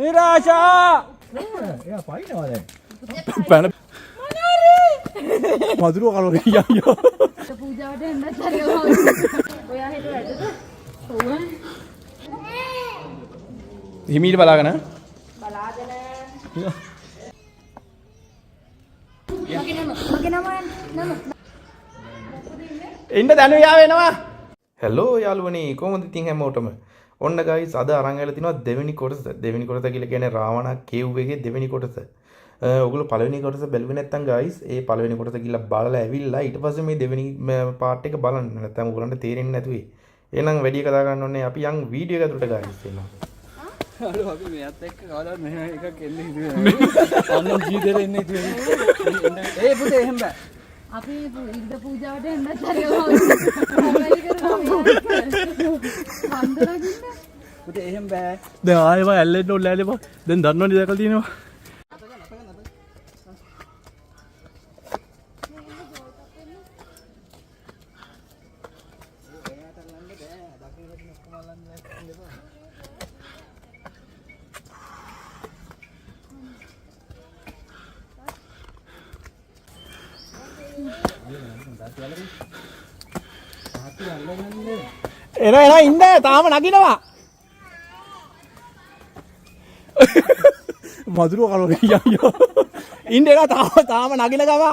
නිරාශා එයා පයින්නවා දැන්. පැන මధుරව කලෝ යයියෝ. පූජාවට එන්නත් හරියව. ඔයා හිතුව ඇද්දද? ඔව්. හිමීට බලාගෙන. මගේ නම එන්න දැනු යා වෙනවා. හෙලෝ යාළුවනේ කොහොමද ඉතින් හැමෝටම? ඔන්න ගයිස් අද අරන් ඇවිල්ලා තිනවා දෙවෙනි කොටස. දෙවෙනි කොටස කියලා කියන්නේ රාවණා කේව් එකේ දෙවෙනි කොටස. ඔයගොල්ලෝ පළවෙනි කොටස බැලුවේ නැත්නම් ගයිස් ඒ පළවෙනි කොටස ගිහලා බලලා ඇවිල්ලා ඊට පස්සේ මේ දෙවෙනි පාර්ට් එක බලන්න. නැත්නම් ඔයගොල්ලන්ට තේරෙන්නේ නැතුවේ. එහෙනම් වැඩි කතා ගන්න ඕනේ අපි යන් වීඩියෝ එක ඇතුළට ගයිස් එනවා. හලෝ අපි මෙයත් එක්ක කවදාවත් මෙහෙම එකක් එන්නේ හිතුවේ නෑ. අන්න ජීවිතේ ඉන්නේ හිතුවේ. ඒ පුතේ එහෙම බෑ. අපි ඉර්ධ පූජාවට එන්නත් හරියව. පුතේ එහෙම බෑ. දැන් ආයෙම ඇල්ලෙන්න ඕනේ නෑනේ බා. දැන් දන්නවනේ දැකලා තියෙනවා. එනවා ඉන්න තාම නගිනවා. මధుරව කලෝ යයියෝ. ඉන්න එක තාම නගින ගම.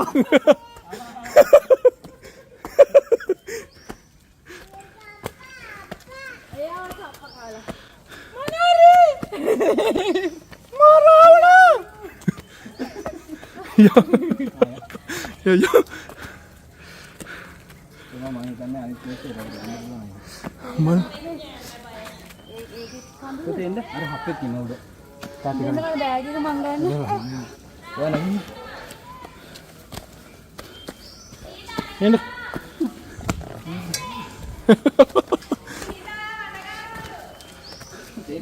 පුතේ එන්න අර හප්පෙත් ඉන්න උඩ. මෙන්න මගේ බෑග් එක මං ගන්න. ඔයා නගින්න. එන්න.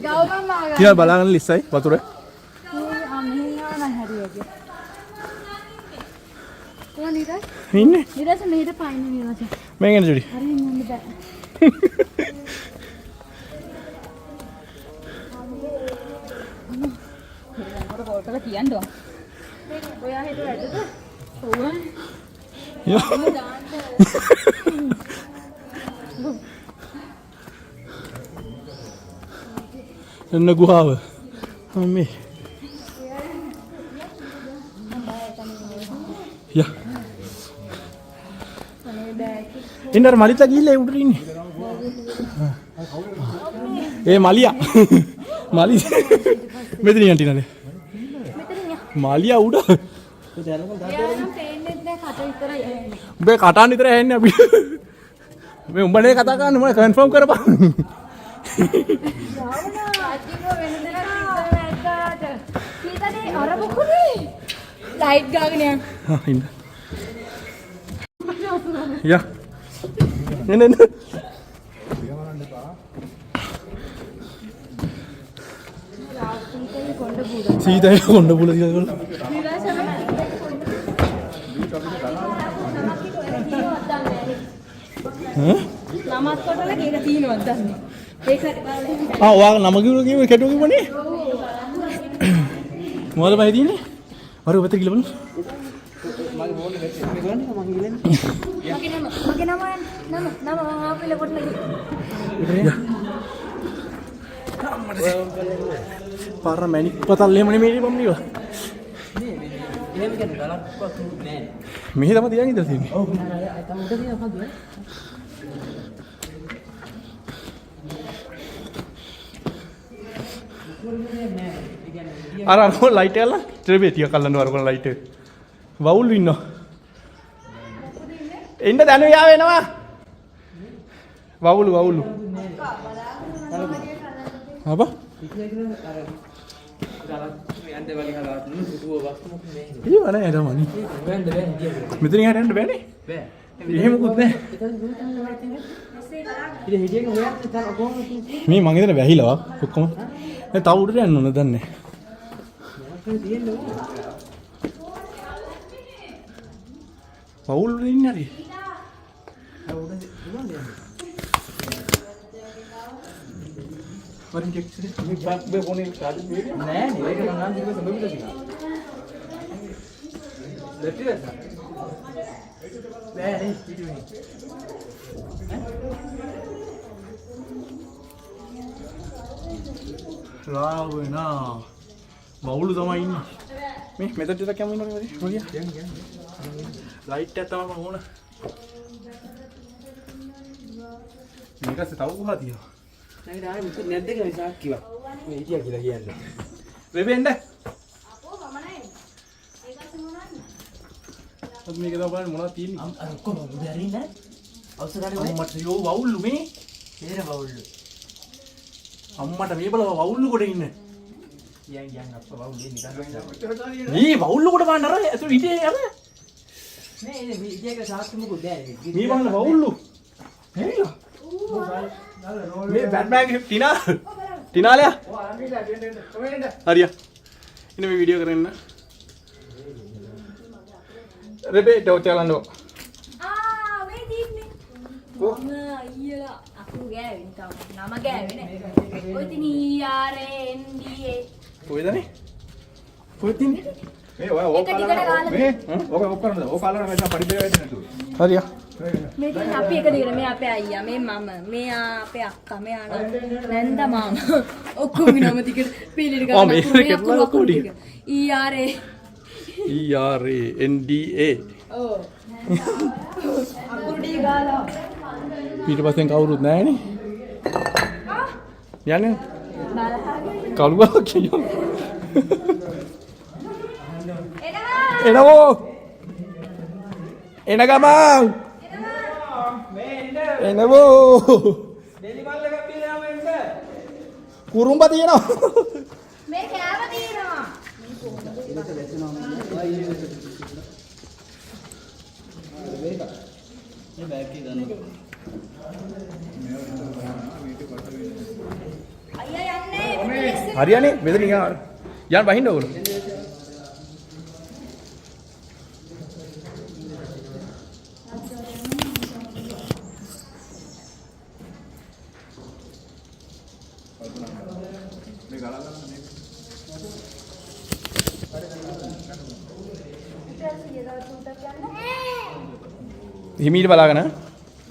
ගවම මාගන්න. තියා බලාගෙන ලිස්සයි වතුර. ඉන්නේ. නිරස මෙහෙට පයින් නිරස. මේක එන්න ජුඩි. හරි යන්න බෑ. මම කෝල් කරලා කියන්න ඕන. ඔයා හිතුව ඇද්දද? ඔව්. එන්න ගුහාව. අම්මේ. යා. ඉන්නර මලිතා ගිහිල්ලා ඒ උඩට ඉන්නේ. ඒ මලියා. මලි. මෙතන යන්ටි නේද? මලියා උඩ. උඹේ කටාන් විතර ඇහෙන්නේ අපි. මේ උඹනේ කතා කරන්නේ මොන කන්ෆර්ම් කරපන්. ලයිට් ගාගෙන යන්න. හා ඉන්න. යා. නේ. සීතයි කොණ්ඩ බුල දිගල. නමස් කොටලා කීක තියෙනවද දන්නේ. ඒක හරි බලන්න. ඔයාගේ නම කිව්ව කෙටුව කිව්වනේ. මොකද බයි තියෙන්නේ? අර ඔබට කියලා බලන්න. මගේ බෝල් එක මේ ගන්න මම ගිලෙන්නේ. මගේ නම ආපිල කොටලා. පාර මැනික් පතල් එහෙම නෙමෙයි මම නියව. එහෙම කියන්නේ ගලක්වත් නෑ. මෙහෙ තමයි තියන් ඉඳලා තියෙන්නේ. ඔව් නෑ තම උඩ තියෙන මොකද? අර ලයිට් එක අල්ලන්න ට්‍රෙබේ තිය කල්ලන්න අර ලයිට් එක. වවුල් ඉන්නවා. එන්න දැනු යා වෙනවා. වවුලු. අපා ඉවනේ එදමනි. මෙතන යන්න යන්න බෑනේ. බෑ. එහෙම මොකුත් නැහැ. මේ මං හිතන්නේ වැහිලා ඔක්කොම. දැන් තව උඩට යන්න ඕන දන්නේ. පවුල් වල ඉන්නේ හරි. මරින් චෙක් කරේ මේ ෆෝන් එක charge වෙන්නේ නෑ නේ ඒක මම නම් දිවස බබිලා තියෙනවා. ලෙට්ටියද? නෑ නේ පිටුනේ. රාවණා වවුලු තමයි ඉන්නේ මේ මෙතන ටිකක් යමු ඉන්නවනේ මොකිය ලයිට් එක තමයි මම ඕන මේකත් තව කොහා තියෙනවා නේද ආයේ මුත් නැද්ද කියලා සාක්කිවා මේ හිටියා කියලා කියන්නේ වෙබෙන්ද අපෝ මම නෑ ඒකත් මොනවන්නේ අද මේක තමයි බලන්න මොනවද තියෙන්නේ අර ඔක්කොම උඩ හරින්න අවසරානේ අම්මට යෝ වවුලු මේ තේර බවුල්ලු අම්මට මේ බලව වවුලු කොට ඉන්න යන් අප්පා බවුල්ලේ නිකන් මේ වවුලු කොට බලන්න අර ඇතුළේ හිටියේ අර මේ ඉතියක සාක්කි මොකද දැන් මේ බලන්න වවුලු හේලා මේ බැට්මෑන් ටිනාලයා හරියා ඉන්න මේ වීඩියෝ කරන්න රෙබේ ටෝච් චලන්නෝ මේ දීන්නේ මම අයියලා අකුරු ගෑවෙන තව නම ගෑවෙන ඔය තින් ERNDA කොහෙදනේ කොහෙද තින්නේ මේ ඔය ඕක කාලා මේ ඕක ඕක කරනද ඕක කාලා නම් පරිපේ වෙන්නේ නැතුව හරියා මේ තින් අපි එක දිගට මේ අපේ අයියා මේ මම මෙයා අපේ අක්කා මෙයා නැන්ද මාමා ඔක්කොම නම ටිකට පීලිට ආ, මේ ගන්න කෙටලා ඔක්කොම ටික. ERA ERANDA ඔව් අකුරු ටික ගාලා ඊට පස්සෙන් කවුරුත් නැහැනේ යන්නේ බලහන් කළුවා කියෝ එනවා එනවෝ එන ගමන් එනවෝ ඩෙලි මල් එකක් පියාම එන්න කුරුම්බ තියෙනවා මේ කෑම තියෙනවා මේ බෑග් එක ගන්න අයියා යන්නේ හරියනේ මෙතන යන්න බහින්න ඕගොල්ලෝ හිමීට බලාගෙන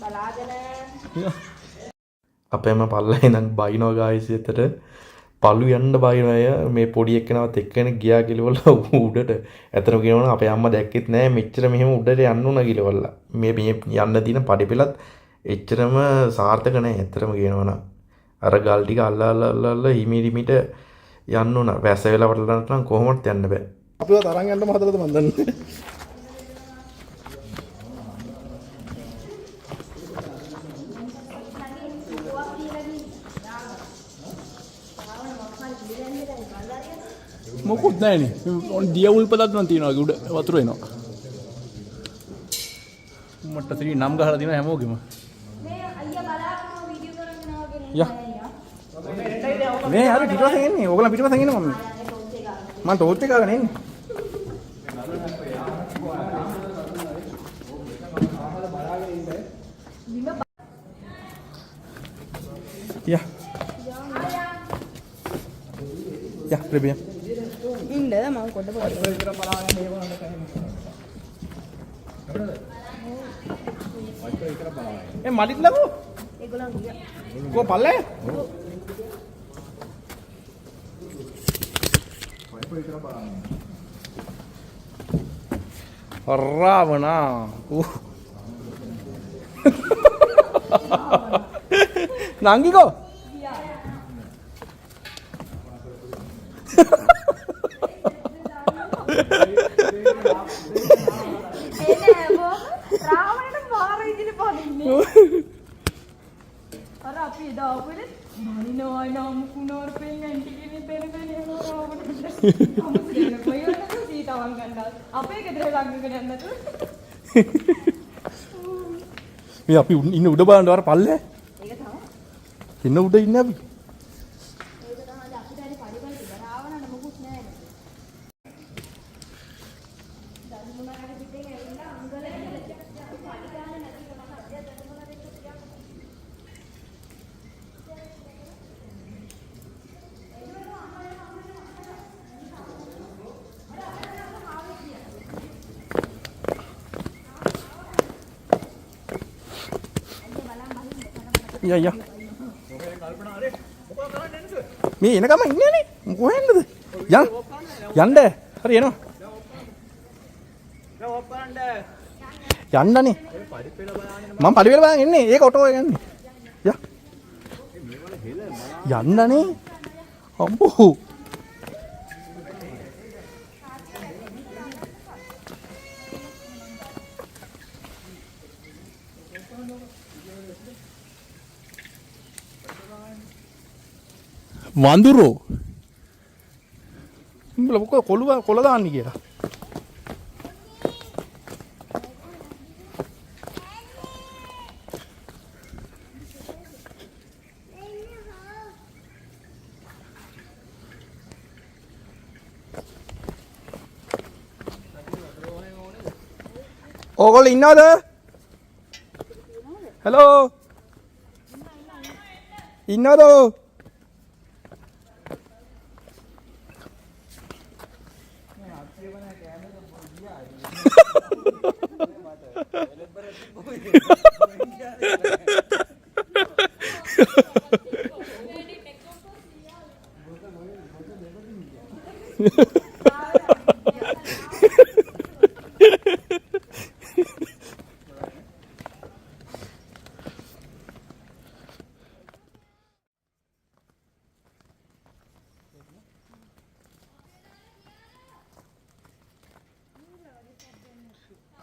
බලාගෙන අපේම පල්ලා ඉඳන් බයිනෝ ගායිස් එතට පළු යන්න බයින අය මේ පොඩි එක්කෙනවත් එක්කෙනෙක් ගියා කිලවල උඩට ඇතන කියනවනේ අපේ අම්මා දැක්කෙත් නෑ මෙච්චර මෙහෙම උඩට යන්න උනා කිලවල මේ යන්න දින පඩිපෙලත් එච්චරම සාර්ථක නෑ ඇත්තටම කියනවනම් අර ගල් ටික අල්ලලා හිමීට යන්න උනා වැස වෙලා වටලනට නම් කොහොමවත් යන්න බෑ අපිව තරන් යන්නම හදලාද මන් දන්නේ මොකුත් නැහැනේ. ඔන්න දියවුල් පදක් නම් තියනවා උඩ වතුර එනවා. මට ත්‍රි නම් ගහලා දිනවා හැමෝගෙම. මේ අයියා බලාගෙන වීඩියෝ කරගෙන ආවගෙන යා. මේ හරි පිටපස්සෙන් එන්නේ. ඕගොල්ලෝ පිටපස්සෙන් එන්නේ මම. මම ටෝච් එක ගාගෙන එන්නේ. යා. යා ප්‍රබියා. ඉන්නද මම කොට ඒ මඩිත් ලගෝ. ඒගොල්ලන් ගියා. කො පල්ලේ? රාවණා. නංගිකෝ. රාවණට මාර ඉදිරි පනින්නේ. අර අපි එදා ආපුවනේ මනිනවා නම් කුණෝර පෙන් ඇන්ටි කෙනෙක් පෙරගෙන යනවා රාවණට. අමුතුගෙන කොයිවද සීතාවන් ගන්නවා. අපේ ගෙදර ළඟගෙන යන්නද? මේ අපි ඉන්න උඩ බලන්න අර පල්ලේ. ඒක තමයි. ඉන්න උඩ ඉන්නේ අපි. ඒක තමයි අපිට හරි පරිපල් තිබ්බ. රාවණට මොකුත් නැහැ. දදුමුණාගේ පිටේ ඇවිල්ලා අංගලේ යා මේ එනකම ඉන්නේ නේ කොහෙන්ද යන්න හරි එනවා යන්නනේ මම පරිවෙල බලන් ඉන්නේ ඒක ඔටෝ එක යන්නේ යන්නනේ අම්බෝ වඳුරෝ උඹලා මොකද කොළ දාන්නේ කියලා ඕගොල්ලෝ ඉන්නවද හලෝ ඉන්නවද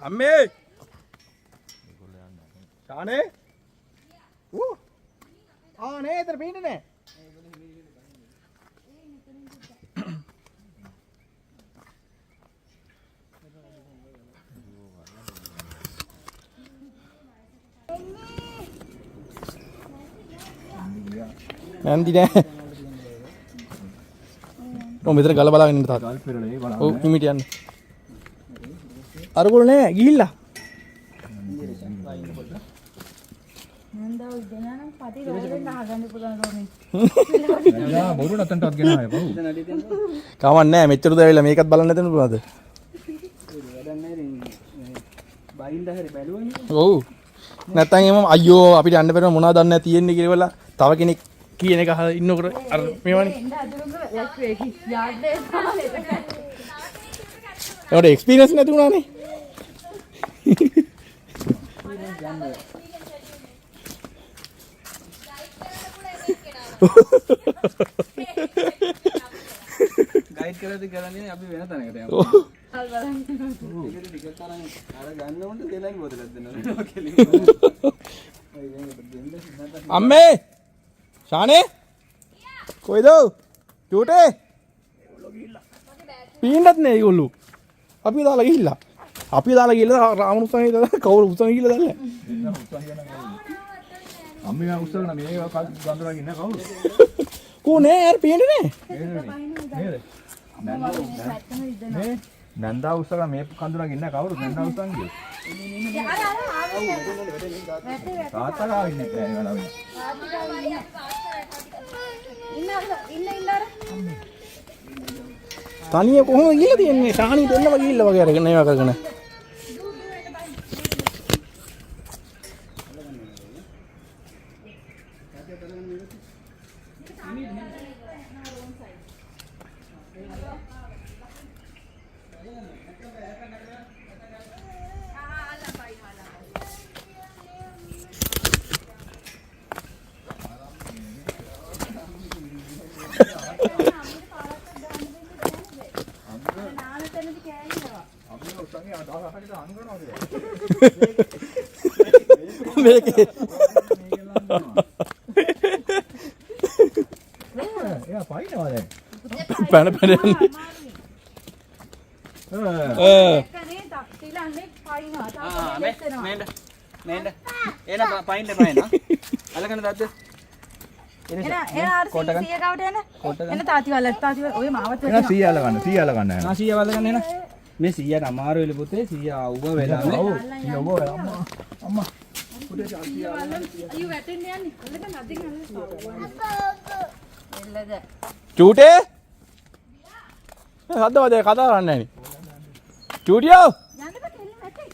අම්මේ ශානේ නේ එතන පේන්නේ නැහැ නැන්දි නෑ මෙතන ගල බලාගෙන ඉන්න තාත්තා. ඔව් කිමිට යන්න. අරගොල්ලෝ නෑ ගිහිල්ලා. නන්දා උදේනම් පටි රෝලෙන් අහගන්න පුළුවන් රෝමේ. නෑ බොරු නැතන්ටවත් ගෙනාවේ බහුව. කවන්න නෑ මෙච්චර දු ඇවිල්ලා මේකත් බලන්න නැතන පුළුවන්ද? වැඩක් නෑ බයින්ද හැරි බැලුවනේ. ඔව්. නැත්තම් එම අයියෝ අපිට යන්න බැරි මොනවද දන්නේ තියෙන්නේ කියලා තව කෙනෙක් කියන එක ඉන්නකොට අර මේවනේ. ඒකට එක්ස්පීරියන්ස් නැති වුණානේ. ගයිඩ් කරන්නේ අපි වෙන තැනකට යමු. හල් බලන්න. ඒක ටිකට් අරන් අර ගන්න උන්ට දෙලයි බෝතලයක් දෙනවා කෙලින්. අම්මේ ශානේ කොයිද චූටේ පීන්නත් නේ ඒගොල්ලෝ අපි දාලා ගිහිල්ලා රාමන උත්සවයේ දාලා කවුරු උත්සවයේ ගිහිල්ලා දැල්ලා අම්මේ මම උස්සගෙන මේ ගන්දරගෙන ඉන්න කවුද? කෝ නෑ යාර පීන්නේ නෑ නේ නන්දා උස්සගෙන මේ කඳුරගෙන ඉන්න කවුද? නන්දා උස්සන් ගියේ. තාත්තා ගාව ඉන්නේ නැහැ වලව. ඉන්න තනිය කොහොමද ගිහලා තියන්නේ ශානි දෙන්නම ගිහිල්ලා වගේ අරගෙන ඒවා කරගෙන මේකේ එයා පයින්නවා දැන්. පැන යන්නේ කනේ දක්තිලන්නේ පයින්නවා තාම මේන්න එන පයින්ද පයින්න අලකන දාද්ද එන ආර් සීය ගාවට එන තාති ඔය මාවත් එන 100 ගන්න 100 ගන්න. ආ 100 වල ගන්න එන මේ 100ට අමාරු වෙලු පුතේ 100 උඹ වෙලා නේ. ඔව් 100 ඔබ අම්මා අයියෝ වැටෙන්න යන්නේ අල්ලගෙන අදින් එල්ලද චූටේ හද්ද වදේ කතා කරන්නේ නැහැ නේ චූටියෝ යන්න බෑ කෙල්ල වැටේ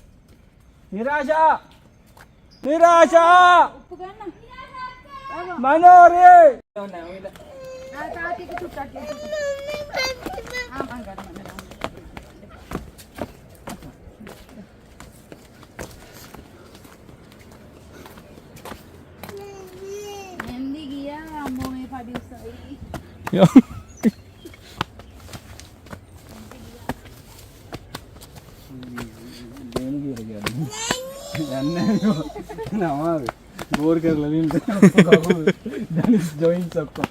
නිරාෂා උප්පු ගන්න මනෝරේ තාතික චුට්ටක් මං ගන්න. එන්දි ගියා අම්මෝ මේ පඩි උසයි. ගේම් ගියලා යන්නේ නමාව බෝර් කරලා ලින්ද දැනිස් ජොයින්ට්ස් ඔක්කොම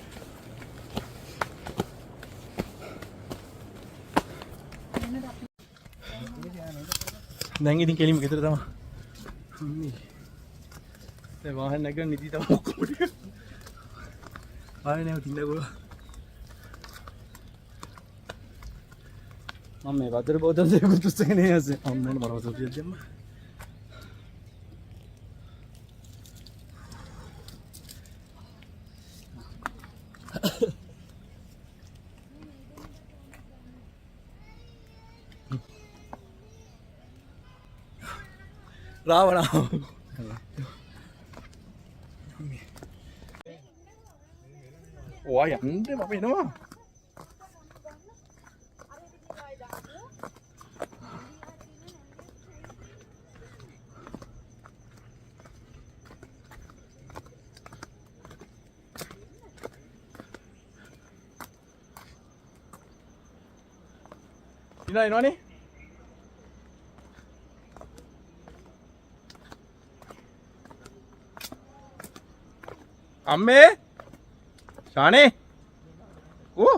දැන් ඉතින් කෙලිම ගෙදර තමයි. දැන් වාහන නැගගෙන නිදි තමයි ඔක්කොම ටික. ආයෙ නැව තින්නකෝ. මම මේ වතුර බෝතල් දෙකක් උස්සගෙන යන්නේ අම්මෙන් බලවත දෙන්න. රාවණ ඔය යන්නේ මම එනවා. ඉනා එනවනේ. අම්මේ ශානේ ඕ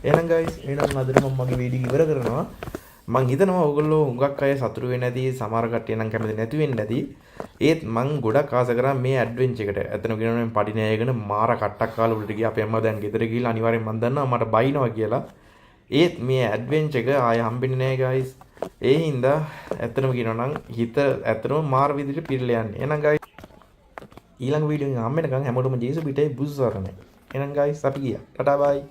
එහෙනම් guys එහෙනම් අදට මම මගේ වීඩියෝ ඉවර කරනවා. මං හිතනවා ඔයගොල්ලෝ හුඟක් අය සතුටු වෙන්නේ නැති සමහර කට්ටිය නම් කැමති නැති වෙන්නේ නැති. ඒත් මං ගොඩක් ආස කරා මේ ඇඩ්වෙන්චර් එකට. එතන කියනවා මම පඩි නෑගෙන මාර කට්ටක් කාලා උඩට ගියා. අපේ අම්මා දැන් ගෙදර ගිහිල්ලා අනිවාර්යෙන් මං දන්නවා මට බයිනවා කියලා. ඒත් මේ ඇඩ්වෙන්චර් එක ආය හම්බෙන්නේ නෑ guys. ඒ හින්දා ඇත්තටම කියනවා නම් හිත ඇත්තටම මාර විදිහට පිරලා යන්නේ. එහෙනම් guys ඊළඟ වීඩියෝ එකෙන් හම්බෙනකන් හැමෝටම ජේසු පිටේ බුස්සරණයි. එහෙනම් guys අපි ගියා. ටටා බයි.